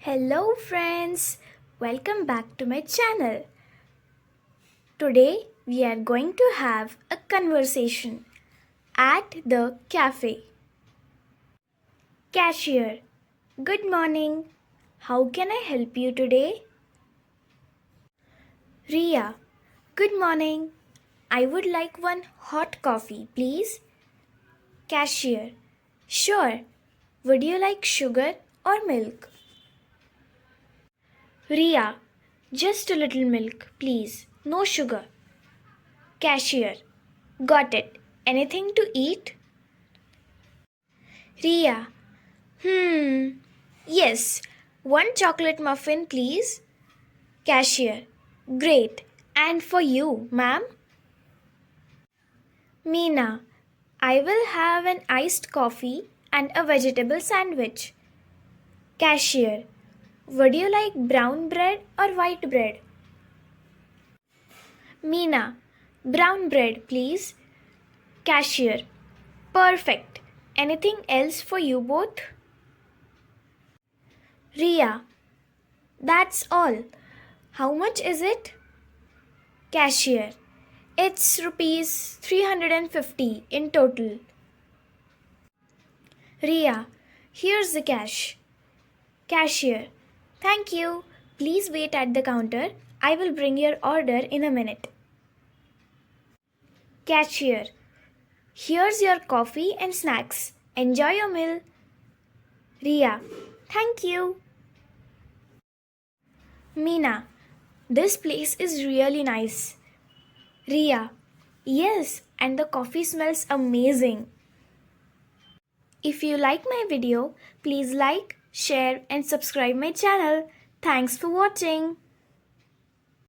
Hello friends, welcome back to my channel. Today we are going to have a conversation at the cafe. Cashier, good morning. How can I help you today? Ria, good morning. I would like one hot coffee, please. Cashier, sure. Would you like sugar or milk? Ria, just a little milk, please. No sugar. Cashier, got it. Anything to eat? Ria, yes. One chocolate muffin, please. Cashier, great. And for you, ma'am? Meena, I will have an iced coffee and a vegetable sandwich. Cashier, would you like brown bread or white bread? Meena, brown bread, please. Cashier, perfect. Anything else for you both? Ria, that's all. How much is it? Cashier, it's rupees 350 in total. Ria, here's the cash. Cashier, thank you. Please wait at the counter. I will bring your order in a minute. Cashier, here's your coffee and snacks. Enjoy your meal. Ria, thank you. Meena, this place is really nice. Ria, yes, and the coffee smells amazing. If you like my video, please like, share and subscribe my channel. Thanks for watching.